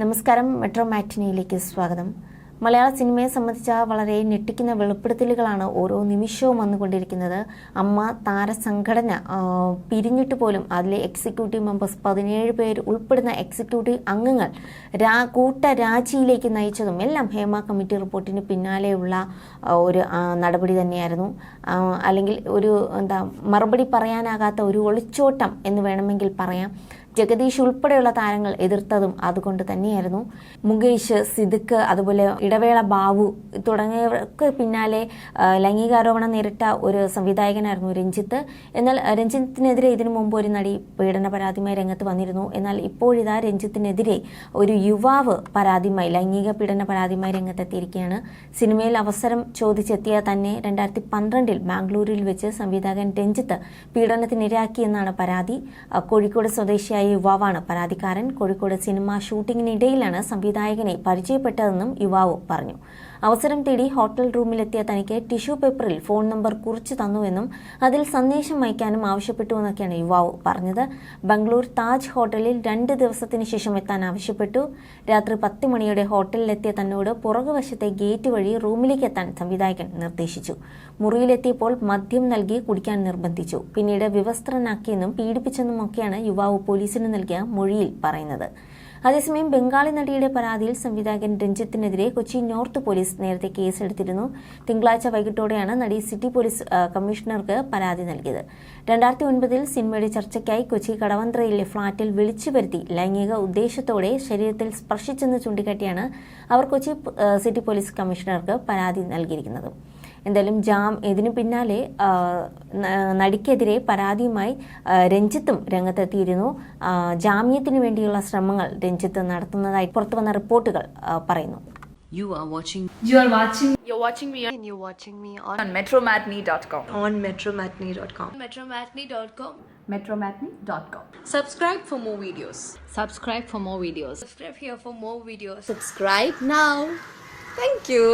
നമസ്കാരം, മെട്രോ മാറ്റിനിയിലേക്ക് സ്വാഗതം. മലയാള സിനിമയെ സംബന്ധിച്ച വളരെ ഞെട്ടിക്കുന്ന വെളിപ്പെടുത്തലുകളാണ് ഓരോ നിമിഷവും വന്നുകൊണ്ടിരിക്കുന്നത്. അമ്മ താരസംഘടന പിരിഞ്ഞിട്ട് പോലും അതിലെ എക്സിക്യൂട്ടീവ് മെമ്പേഴ്സ് 17 പേർ ഉൾപ്പെടുന്ന എക്സിക്യൂട്ടീവ് അംഗങ്ങൾ കൂട്ടരാജിയിലേക്ക് നയിച്ചതും എല്ലാം ഹേമ കമ്മിറ്റി റിപ്പോർട്ടിന് പിന്നാലെയുള്ള ഒരു നടപടി തന്നെയായിരുന്നു. അല്ലെങ്കിൽ ഒരു മറുപടി പറയാനാകാത്ത ഒരു ഒളിച്ചോട്ടം എന്ന് വേണമെങ്കിൽ പറയാം. ജഗദീഷ് ഉൾപ്പെടെയുള്ള താരങ്ങൾ എതിർത്തതും അതുകൊണ്ട് തന്നെയായിരുന്നു. മുകേഷ്, സിദ്ദിഖ്, അതുപോലെ ഇടവേള ബാബു തുടങ്ങിയവർക്ക് പിന്നാലെ ലൈംഗികാരോപണം നേരിട്ട ഒരു സംവിധായകനായിരുന്നു രഞ്ജിത്ത്. എന്നാൽ രഞ്ജിത്തിനെതിരെ ഇതിനു മുമ്പ് ഒരു നടി പീഡന പരാതിയുമായി രംഗത്ത് വന്നിരുന്നു. എന്നാൽ ഇപ്പോഴിതാ രഞ്ജിത്തിനെതിരെ ഒരു യുവാവ് ലൈംഗിക പീഡന പരാതിയുമായി രംഗത്തെത്തിയിരിക്കുകയാണ്. സിനിമയിൽ അവസരം ചോദിച്ചെത്തിയ തന്നെ 2012 ബാംഗ്ലൂരിൽ വെച്ച് സംവിധായകൻ രഞ്ജിത്ത് പീഡനത്തിനിരയാക്കിയെന്നാണ് പരാതി. കോഴിക്കോട് സ്വദേശിയായ യുവാവാണ് പരാതിക്കാരൻ. കോഴിക്കോട് സിനിമ ഷൂട്ടിങ്ങിനിടയിലാണ് സംവിധായകനെ പരിചയപ്പെട്ടതെന്നും യുവാവ് പറഞ്ഞു. അവസരം തേടി ഹോട്ടൽ റൂമിലെത്തിയ തനിക്ക് ടിഷ്യൂ പേപ്പറിൽ ഫോൺ നമ്പർ കുറിച്ചു തന്നുവെന്നും അതിൽ സന്ദേശം അയക്കാനും ആവശ്യപ്പെട്ടുവെന്നൊക്കെയാണ് യുവാവ് പറഞ്ഞത്. ബംഗളൂർ താജ് ഹോട്ടലിൽ 2 ദിവസത്തിന് ശേഷം എത്താൻ ആവശ്യപ്പെട്ടു. രാത്രി 10 മണിയോടെ ഹോട്ടലിലെത്തിയ തന്നോട് പുറകുവശത്തെ ഗേറ്റ് വഴി റൂമിലേക്ക് എത്താൻ സംവിധായകൻ നിർദ്ദേശിച്ചു. മുറിയിലെത്തിയപ്പോൾ മദ്യം നൽകി കുടിക്കാൻ നിർബന്ധിച്ചു. പിന്നീട് വിവസ്ത്രനാക്കിയെന്നും പീഡിപ്പിച്ചെന്നുമൊക്കെയാണ് യുവാവ് പോലീസിന് നൽകിയ മൊഴിയിൽ പറയുന്നത്. അതേസമയം ബംഗാളി നടിയുടെ പരാതിയിൽ സംവിധായകൻ രഞ്ജിത്തിനെതിരെ കൊച്ചി നോർത്ത് പോലീസ് നേരത്തെ കേസെടുത്തിരുന്നു. തിങ്കളാഴ്ച വൈകിട്ടോടെയാണ് നടി സിറ്റി പോലീസ് കമ്മീഷണർക്ക് പരാതി നൽകിയത്. 2009 സിനിമയുടെ ചർച്ചയ്ക്കായി കൊച്ചി കടവന്ത്രയിലെ ഫ്ളാറ്റിൽ വിളിച്ചു വരുത്തി ലൈംഗിക ഉദ്ദേശത്തോടെ ശരീരത്തിൽ സ്പർശിച്ചെന്ന് ചൂണ്ടിക്കാട്ടിയാണ് അവർ കൊച്ചി സിറ്റി പോലീസ് കമ്മീഷണർക്ക് പരാതി നൽകിയിരിക്കുന്നത്. എന്തായാലും ഇതിനു പിന്നാലെ നടിക്കെതിരെ പരാതിയുമായി രഞ്ജിത്തും രംഗത്തെത്തിയിരുന്നു. ജാമ്യത്തിനു വേണ്ടിയുള്ള ശ്രമങ്ങൾ രഞ്ജിത്ത് നടത്തുന്നതായി പുറത്തുവന്ന റിപ്പോർട്ടുകൾ പറയുന്നു. You're watching me on metromatney.com. on metromatney.com. metromatney.com. metromatney.com. Subscribe for more videos. Subscribe for more videos. Subscribe here for more videos. Subscribe now. Thank you.